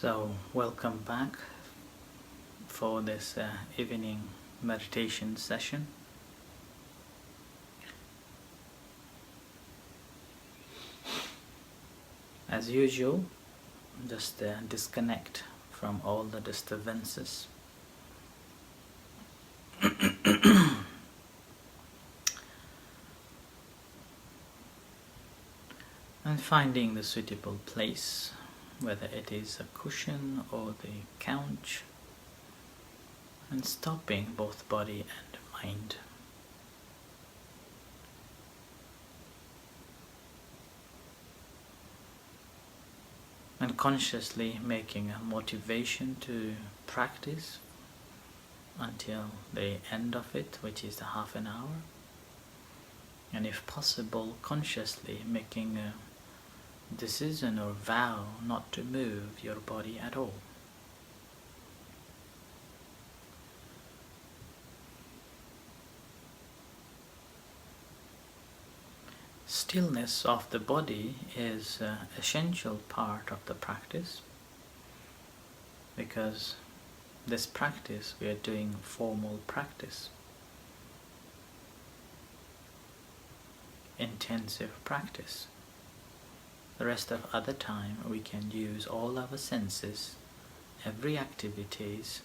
So, welcome back for this evening meditation session. As usual, just disconnect from all the disturbances. And finding the suitable place, whether it is a cushion or the couch, and stopping both body and mind. And consciously making a motivation to practice until the end of it, which is the half an hour. And if possible, consciously making a decision or vow not to move your body at all. Stillness of the body is an essential part of the practice, because this practice we are doing formal practice, intensive practice. The rest of other time we can use all our senses, every activities,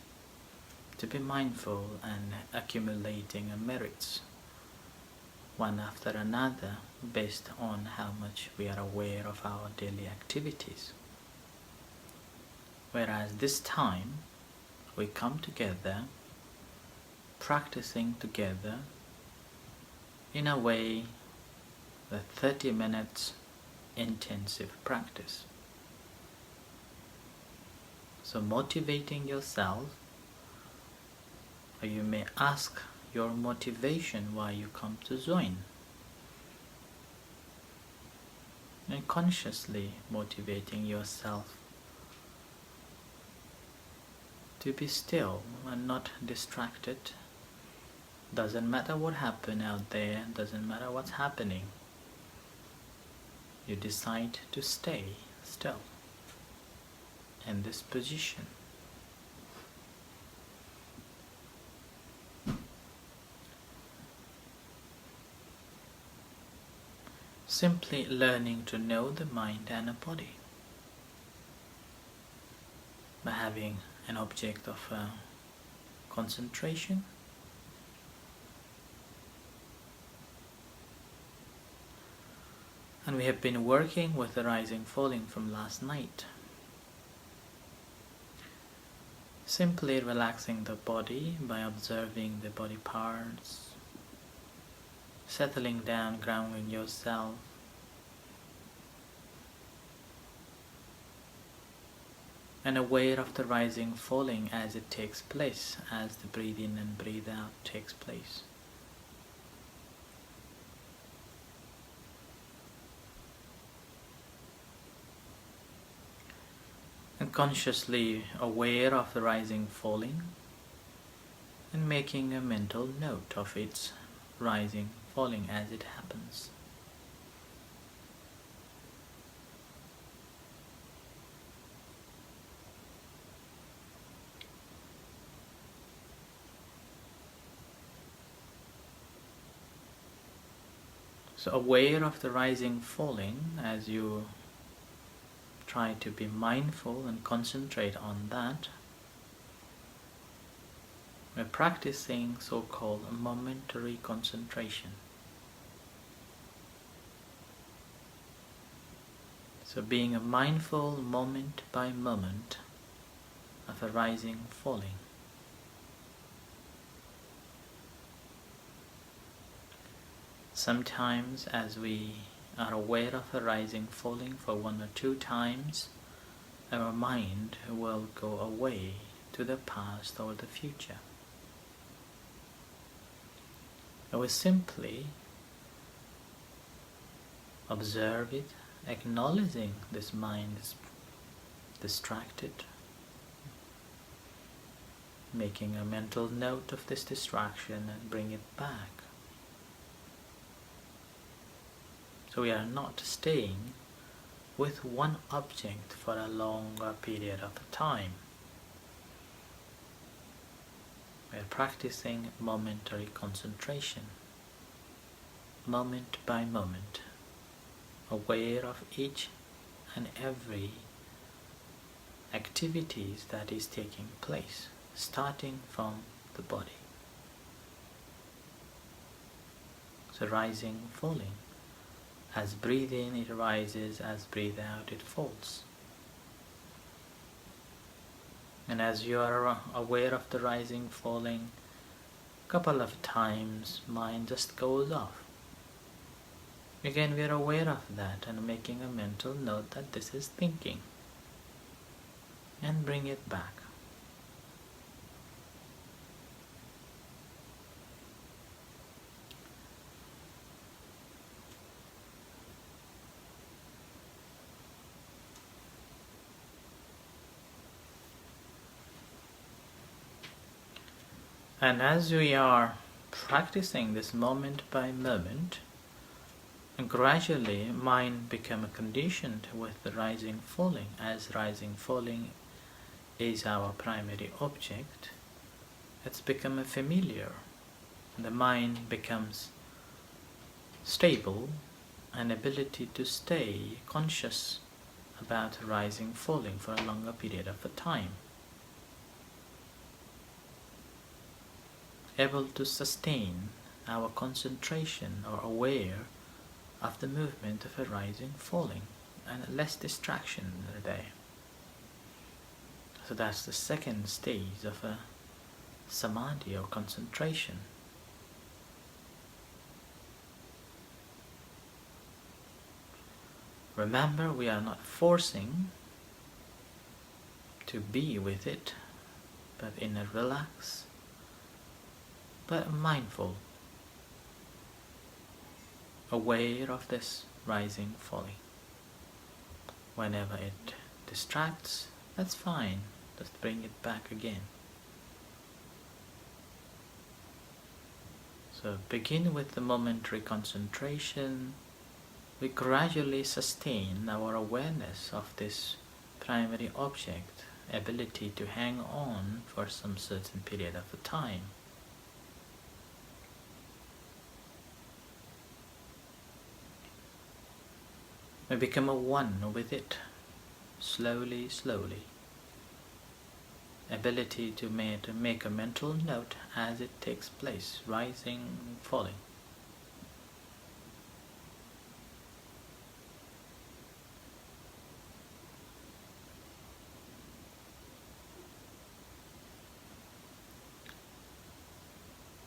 to be mindful and accumulating merits, one after another, based on how much we are aware of our daily activities. Whereas this time we come together, practicing together in a way that 30 minutes intensive practice. So motivating yourself, or you may ask your motivation why you come to join, and consciously motivating yourself to be still and not distracted. Doesn't matter what happened out there, doesn't matter what's happening. You decide to stay still in this position. Simply learning to know the mind and the body by having an object of concentration. And we have been working with the rising falling from last night. Simply relaxing the body by observing the body parts, settling down, grounding yourself, and aware of the rising falling as it takes place, as the breathe in and breathe out takes place. And consciously aware of the rising falling and making a mental note of its rising falling as it happens. So aware of the rising falling as you try to be mindful and concentrate on that. We're practicing so-called momentary concentration. So being a mindful moment by moment of a rising falling. Sometimes as we are aware of a rising falling for 1 or 2 times, our mind will go away to the past or the future. And we simply observe it, acknowledging this mind is distracted, making a mental note of this distraction and bring it back. So we are not staying with one object for a longer period of time. We are practicing momentary concentration, moment by moment, aware of each and every activities that is taking place, starting from the body. So rising, falling. As breathe in it rises, as breathe out it falls. And as you are aware of the rising, falling, a couple of times mind just goes off. Again we are aware of that and making a mental note that this is thinking. And bring it back. And as we are practicing this moment by moment, gradually mind become conditioned with the rising falling. As rising falling is our primary object, it's become a familiar. The mind becomes stable, an ability to stay conscious about rising falling for a longer period of time, able to sustain our concentration or aware of the movement of a rising falling, and less distraction in the day. So that's the second stage of a samadhi or concentration. Remember, we are not forcing to be with it, but in a relaxed but mindful, aware of this rising, falling. Whenever it distracts, that's fine, just bring it back again. So begin with the momentary concentration. We gradually sustain our awareness of this primary object, ability to hang on for some certain period of time. We become a one with it, slowly, slowly. Ability to make a mental note as it takes place, rising, falling.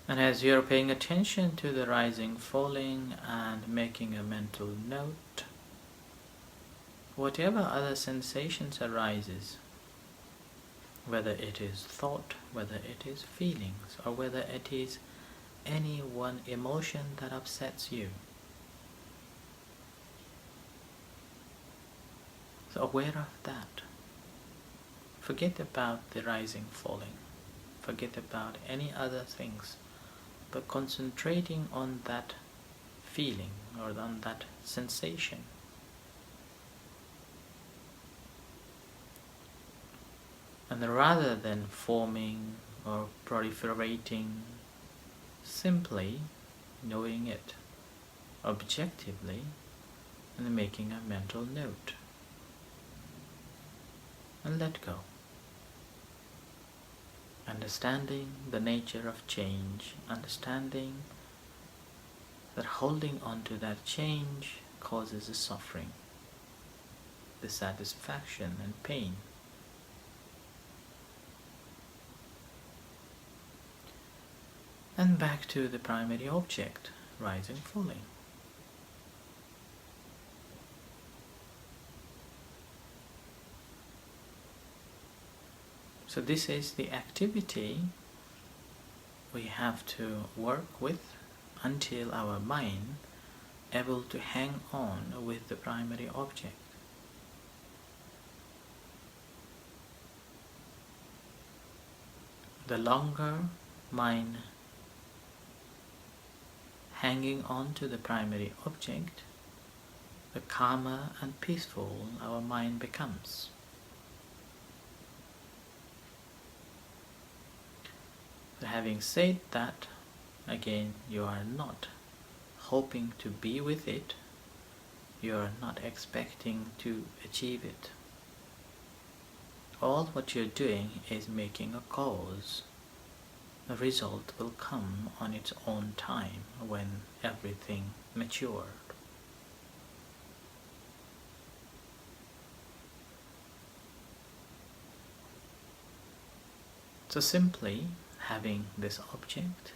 And as you're paying attention to the rising, falling and making a mental note, whatever other sensations arises, whether it is thought, whether it is feelings, or whether it is any one emotion that upsets you, so aware of that. Forget about the rising, falling. Forget about any other things, but concentrating on that feeling or on that sensation. And rather than forming or proliferating, simply knowing it objectively and making a mental note. And let go. Understanding the nature of change, understanding that holding on to that change causes a suffering, dissatisfaction and pain. And back to the primary object, rising, falling. So this is the activity we have to work with until our mind able to hang on with the primary object. The longer mind hanging on to the primary object, the calmer and peaceful our mind becomes. But having said that, again, you are not hoping to be with it, you are not expecting to achieve it. All what you're doing is making a cause. The result will come on its own time when everything matured. So simply having this object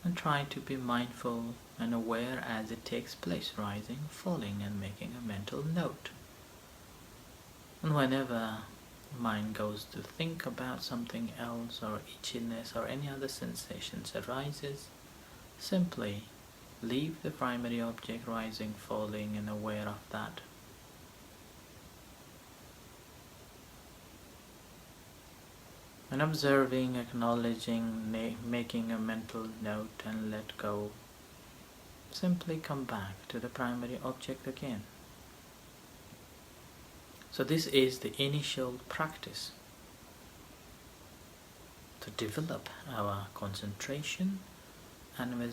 and try to be mindful and aware as it takes place, rising, falling, and making a mental note. And whenever mind goes to think about something else, or itchiness or any other sensations arises, simply leave the primary object rising, falling, and aware of that. And observing, acknowledging, making a mental note and let go. Simply come back to the primary object again. So this is the initial practice to develop our concentration, and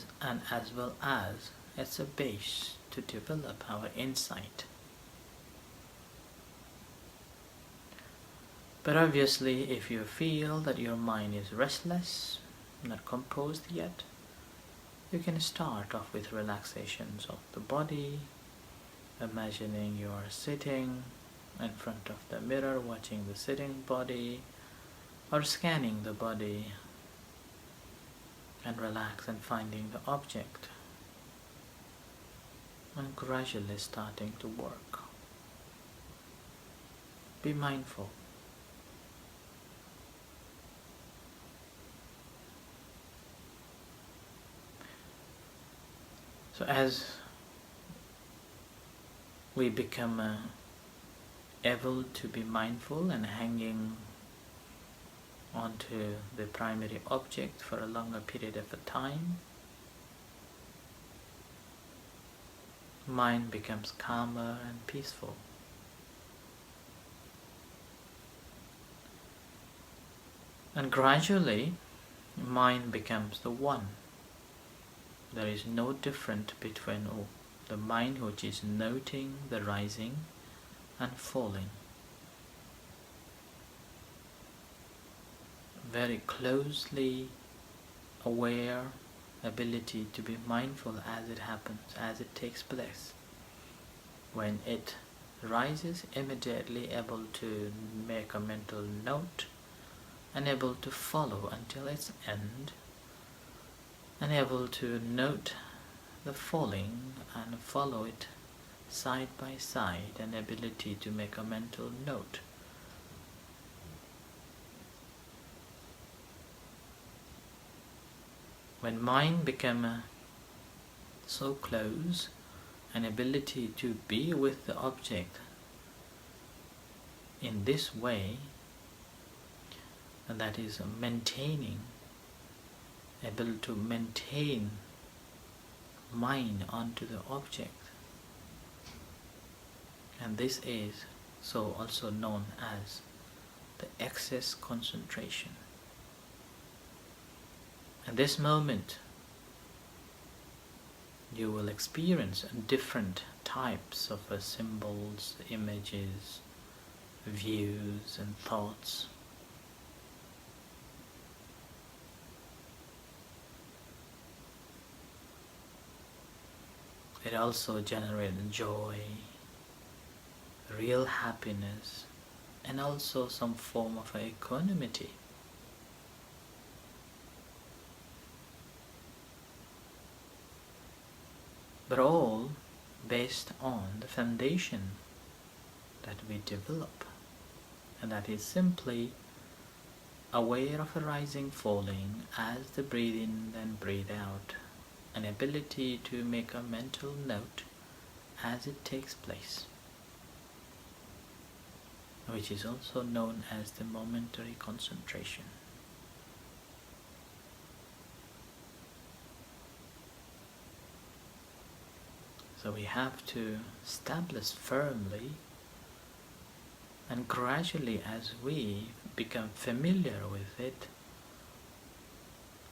as well as it's a base to develop our insight. But obviously, if you feel that your mind is restless, not composed yet, you can start off with relaxations of the body, imagining you are sitting in front of the mirror, watching the sitting body, or scanning the body and relax and finding the object, and gradually starting to work. Be mindful. So as we become able to be mindful and hanging onto the primary object for a longer period of time, mind becomes calmer and peaceful. And gradually, mind becomes the one. There is no difference between the mind which is noting the rising and falling. Very closely aware, ability to be mindful as it happens, as it takes place. When it rises, immediately able to make a mental note and able to follow until its end, and able to note the falling and follow it side by side, and ability to make a mental note. When mind becomes so close, an ability to be with the object in this way, and that is maintaining, able to maintain mind onto the object, and this is so also known as the excess concentration. At this moment, you will experience different types of symbols, images, views, and thoughts. It also generates joy, real happiness, and also some form of equanimity. But all based on the foundation that we develop, and that is simply aware of a rising, falling as the breathe in and breathe out, an ability to make a mental note as it takes place, which is also known as the momentary concentration. So we have to establish firmly, and gradually as we become familiar with it,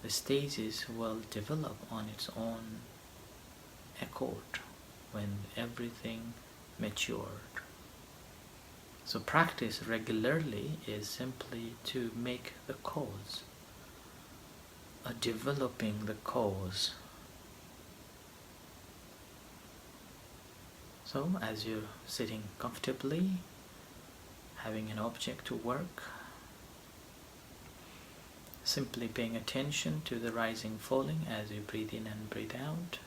the stages will develop on its own accord when everything matured. So practice regularly is simply to make the cause, developing the cause. So as you're sitting comfortably, having an object to work, simply paying attention to the rising falling as you breathe in and breathe out,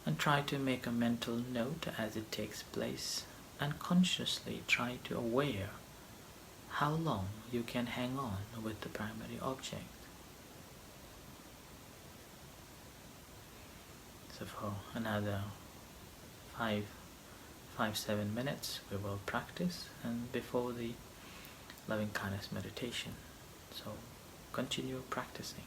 and try to make a mental note as it takes place, and consciously try to aware how long you can hang on with the primary object. So for another 7 minutes we will practice, and before the loving kindness meditation. So continue practicing.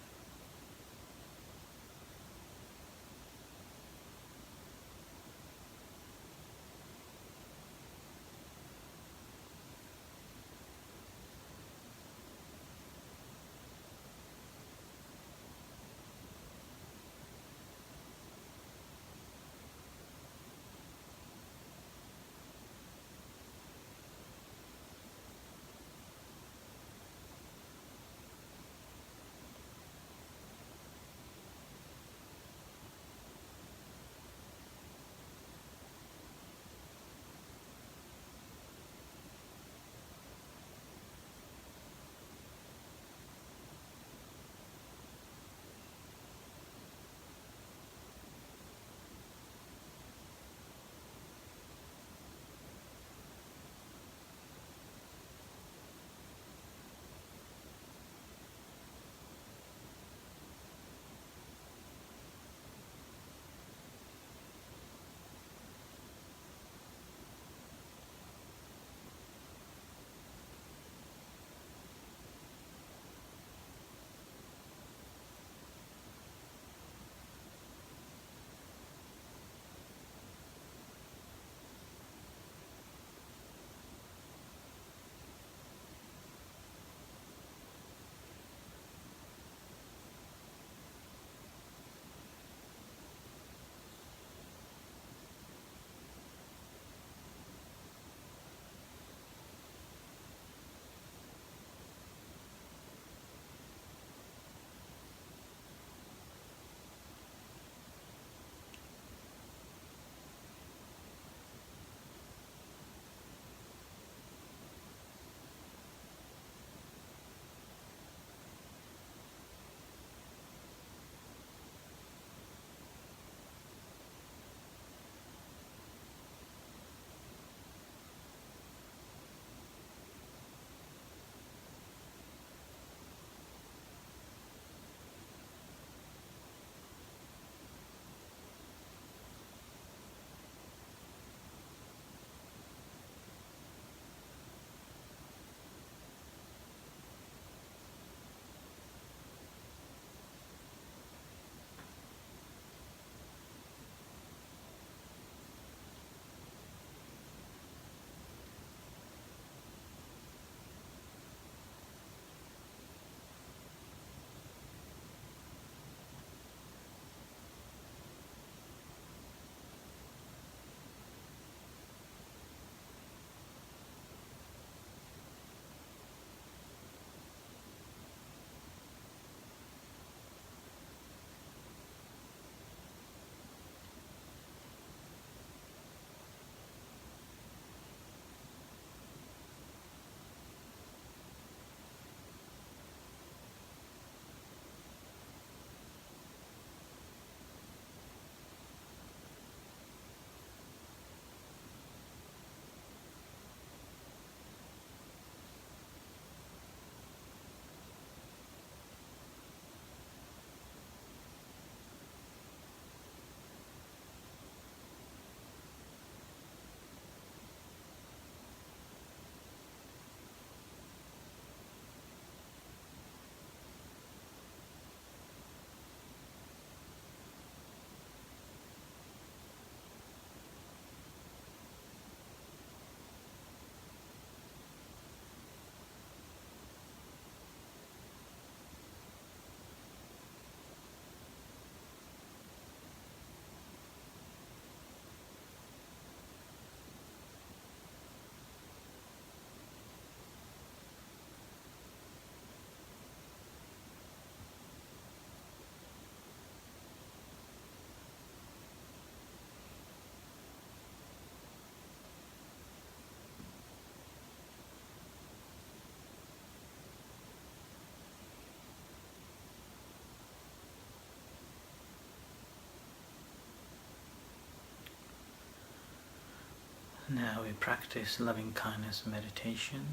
Now we practice loving kindness meditation.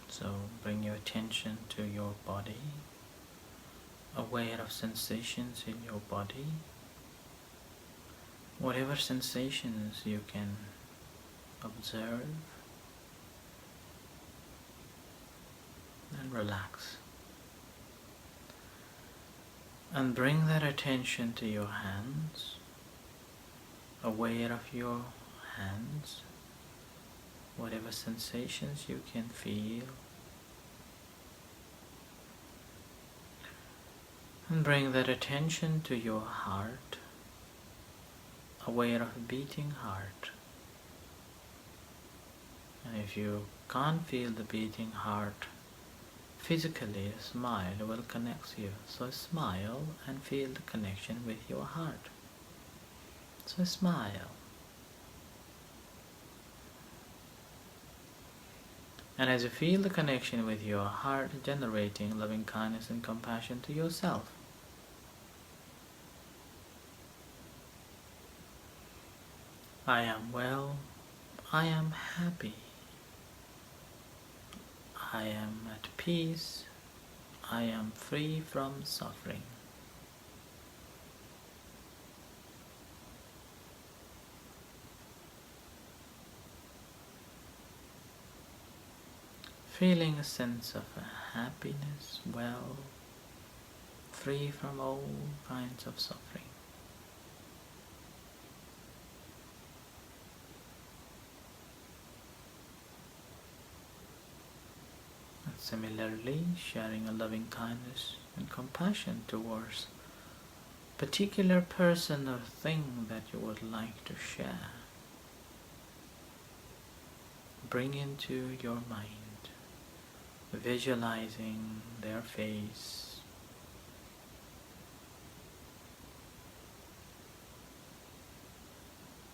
So bring your attention to your body, aware of sensations in your body. Whatever sensations you can observe, and relax. And bring that attention to your hands, aware of your hands, whatever sensations you can feel. And bring that attention to your heart, aware of a beating heart. And if you can't feel the beating heart physically, a smile will connect you. So smile and feel the connection with your heart. So smile. And as you feel the connection with your heart, generating loving kindness and compassion to yourself. I am well. I am happy. I am at peace. I am free from suffering. Feeling a sense of happiness, well, free from all kinds of suffering. And similarly, sharing a loving kindness and compassion towards a particular person or thing that you would like to share. Bring into your mind, visualizing their face,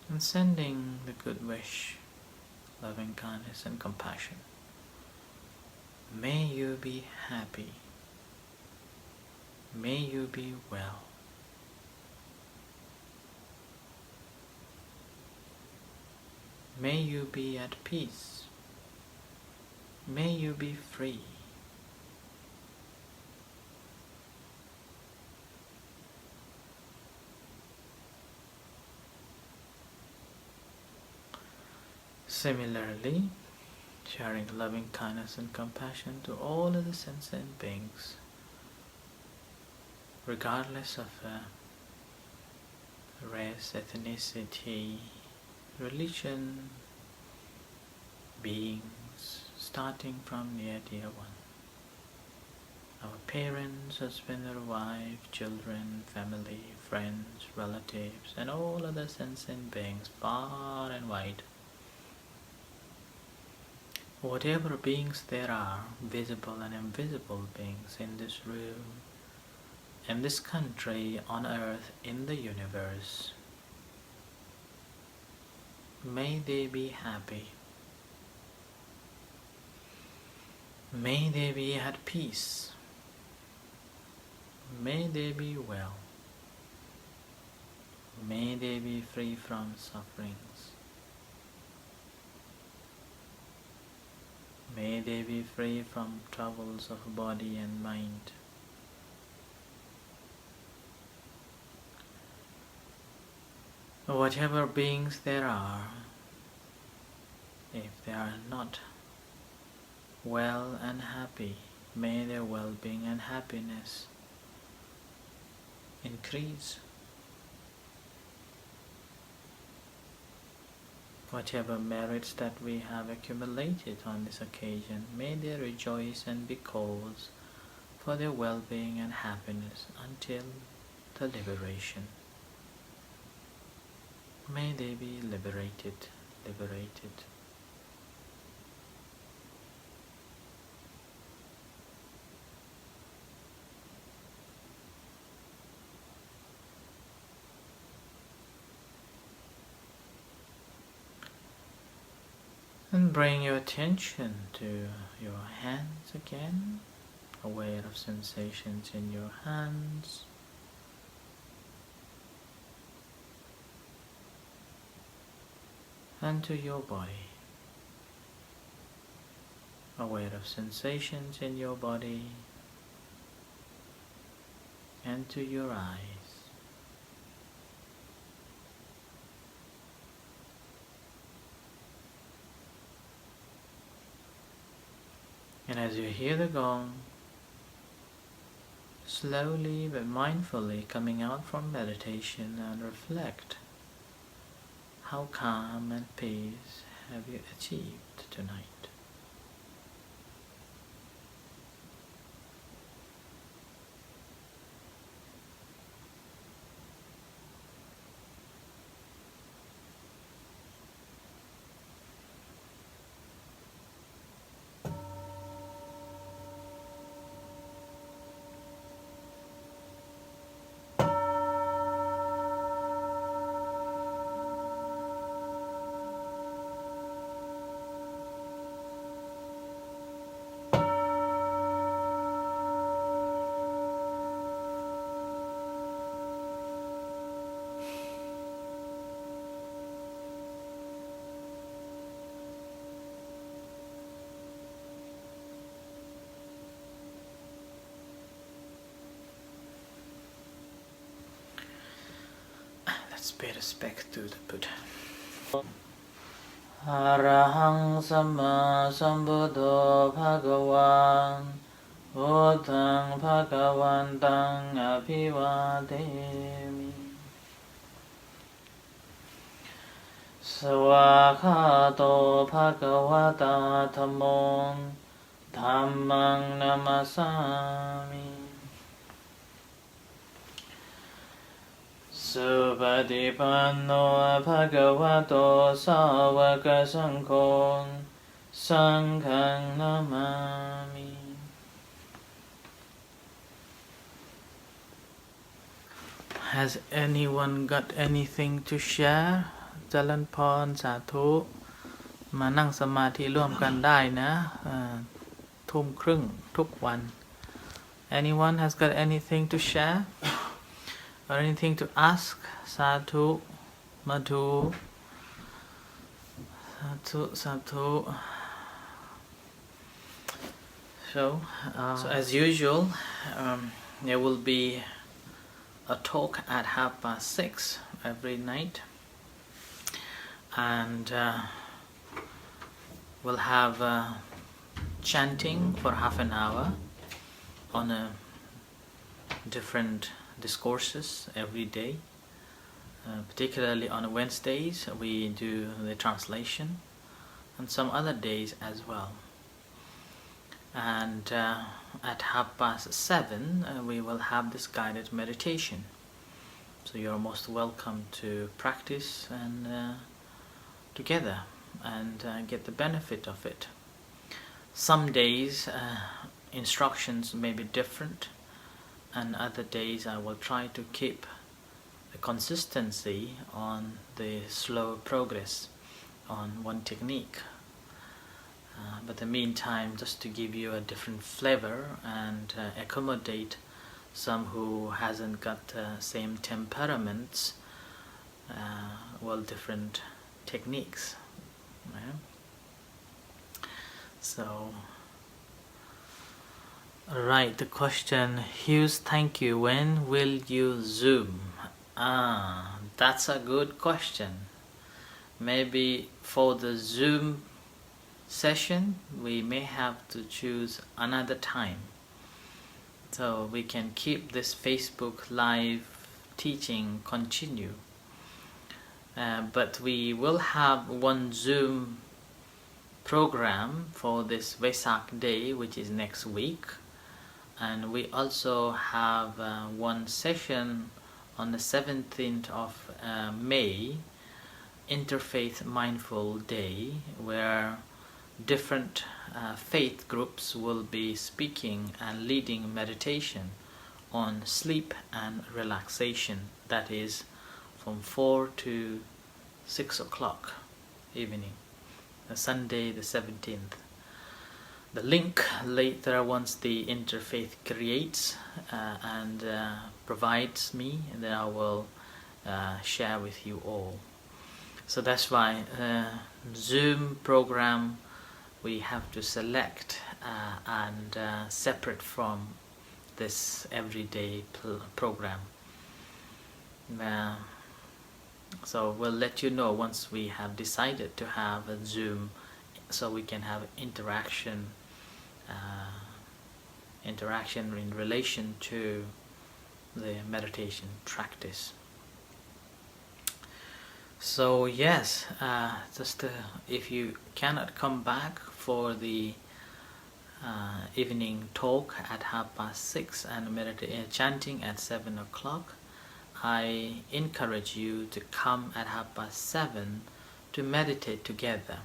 and sending the good wish, loving kindness and compassion. May you be happy. May you be well. May you be at peace. May you be free. Similarly, sharing loving kindness and compassion to all of the sentient beings, regardless of race, ethnicity, religion, beings, starting from near dear one. Our parents, husband or wife, children, family, friends, relatives, and all other sentient beings far and wide. Whatever beings there are, visible and invisible beings in this room, in this country, on earth, in the universe, may they be happy. May they be at peace. May they be well. May they be free from sufferings. May they be free from troubles of body and mind. Whatever beings there are, if they are not well and happy, may their well-being and happiness increase. Whatever merits that we have accumulated on this occasion, may they rejoice and be cause for their well-being and happiness until the liberation. May they be liberated. And bring your attention to your hands again, aware of sensations in your hands. and to your body. Aware of sensations in your body and to your eyes. And as you hear the gong, slowly but mindfully coming out from meditation, and reflect how calm and peace have you achieved tonight. Let's pay respect to the Buddha. Arahang Samma Sambuddho Bhagavan Buddhaṃ Bhagavantaṃ Abhivademi. Sawakhato Bhagavata Dhammō Dhammaṃ Namasami. Supatipanno Bhagavato Sāvaka Saṅghō Saṅghang Namami. Has anyone got anything to share? เจริญพรสาธุมานั่งสมาธิร่วมกันได้นะทุ่มครึ่งทุกวัน Anyone has got anything to share or anything to ask? สาธุมาธุสาธุ So as usual, there will be a talk at 6:30 every night, and we'll have chanting for half an hour on different discourses every day. Particularly on Wednesdays we do the translation, and some other days as well. And at 7:30 we will have this guided meditation. So you're most welcome to practice and together and get the benefit of it. Some days instructions may be different, and other days I will try to keep the consistency on the slow progress on one technique. But in the meantime, just to give you a different flavor and accommodate some who hasn't got same temperaments, different techniques. Right? So, right, the question, Hughes, thank you. When will you Zoom? That's a good question. Maybe for the Zoom session we may have to choose another time, so we can keep this Facebook live teaching continue, but we will have one Zoom program for this Vesak day, which is next week, and we also have one session on the 17th of May, Interfaith Mindful Day, where different faith groups will be speaking and leading meditation on sleep and relaxation. That is from 4 to 6 o'clock evening, Sunday the 17th. The link later, once the interfaith creates and provides me, then I will share with you all. So that's why Zoom program we have to select and separate from this everyday program. So we'll let you know once we have decided to have a Zoom, so we can have interaction in relation to the meditation practice. So yes, just if you cannot come back for the evening talk at 6:30 and chanting at 7 o'clock, I encourage you to come at 7:30 to meditate together,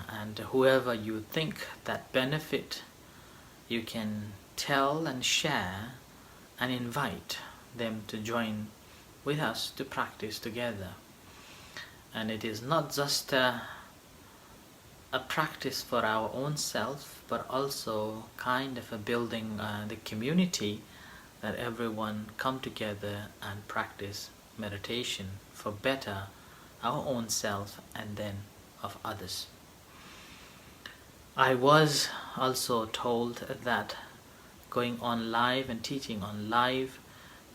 and whoever you think that benefit, you can tell and share and invite them to join with us to practice together. And it is not just a practice for our own self, but also kind of a building the community, that everyone come together and practice meditation for better our own self and then of others. I was also told that going on live and teaching on live,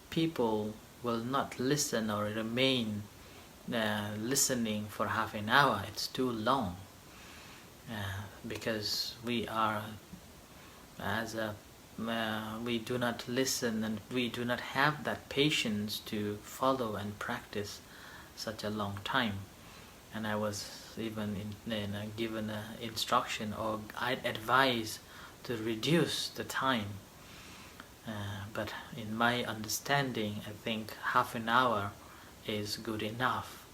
people will not listen or remain listening for half an hour. It's too long, because we are we do not listen, and we do not have that patience to follow and practice such a long time. And I was even given an instruction, or I'd advise to reduce the time. But in my understanding, I think half an hour is good enough.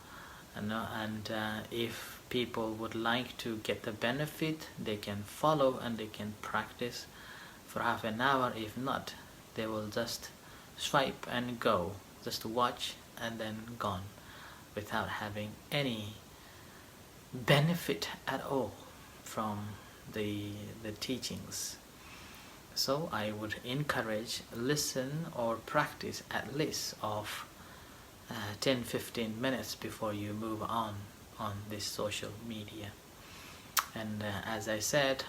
And if people would like to get the benefit, they can follow and they can practice for half an hour. If not, they will just swipe and go, just watch and then gone, without having any benefit at all from the teachings. So I would encourage listen or practice at least of 10-15 minutes before you move on this social media. And as I said,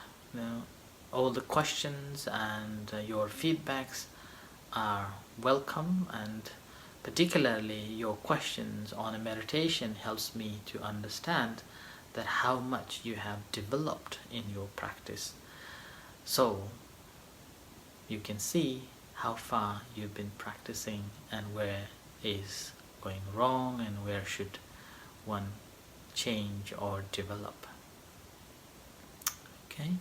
all the questions and your feedbacks are welcome, and particularly your questions on a meditation helps me to understand that how much you have developed in your practice. So you can see how far you've been practicing and where is going wrong and where should one change or develop. Okay,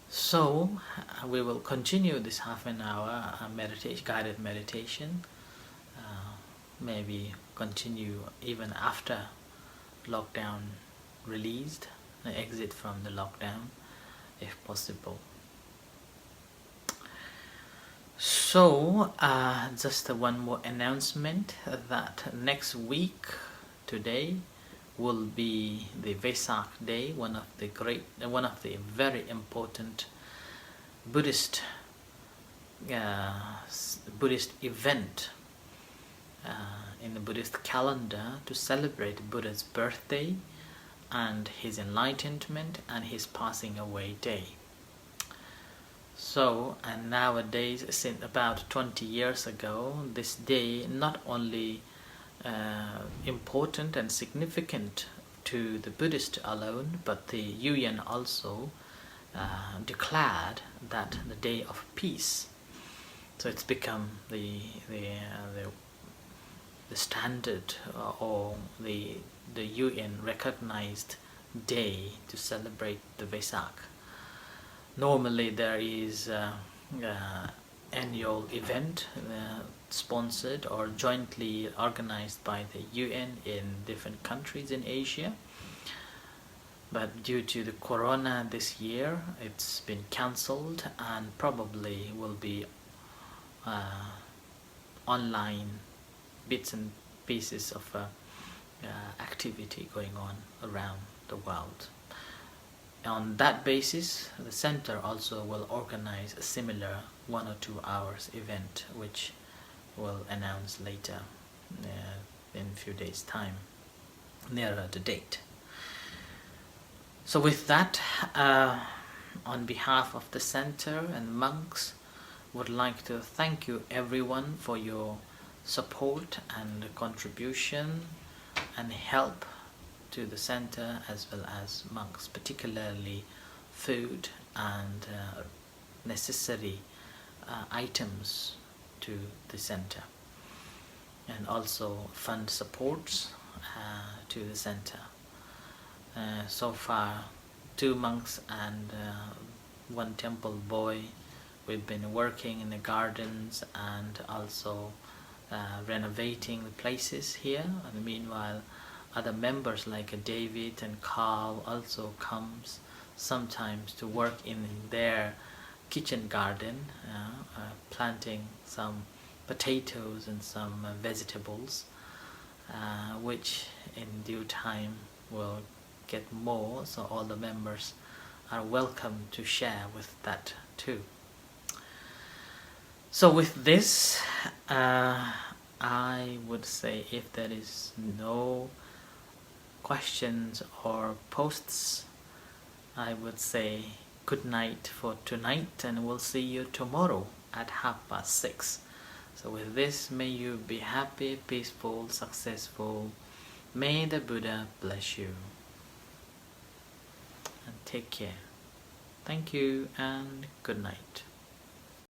so we will continue this half an hour guided meditation, maybe continue even after lockdown released, exit from the lockdown if possible. So just one more announcement, that next week today will be the Vesak Day, one of the very important Buddhist event in the Buddhist calendar, to celebrate Buddha's birthday and his enlightenment and his passing away day. So, and nowadays, since about 20 years ago, this day not only important and significant to the Buddhist alone, but the UN also declared that the day of peace. So it's become the standard, or the UN recognized day to celebrate the Vesak. Normally there is annual event sponsored or jointly organized by the UN in different countries in Asia, but due to the corona this year it's been cancelled, and probably will be online bits and pieces of activity going on around the world. On that basis, the center also will organize a similar 1 or 2 hours event, which we'll announce later in a few days' time. nearer the date. So with that, on behalf of the center and monks, would like to thank you everyone for your support and contribution and help to the center, as well as monks, particularly food and necessary items to the center, and also fund supports to the center. So far, 2 monks and 1 temple boy, we've been working in the gardens and also renovating the places here. And meanwhile, other members like David and Carl also comes sometimes to work in their kitchen garden, planting some potatoes and some vegetables, which in due time will get more, so all the members are welcome to share with that too. So with this, I would say, if there is no questions or posts, I would say good night for tonight, and we'll see you tomorrow at 6:30. So with this, may you be happy, peaceful, successful. May the Buddha bless you. And take care. Thank you and good night.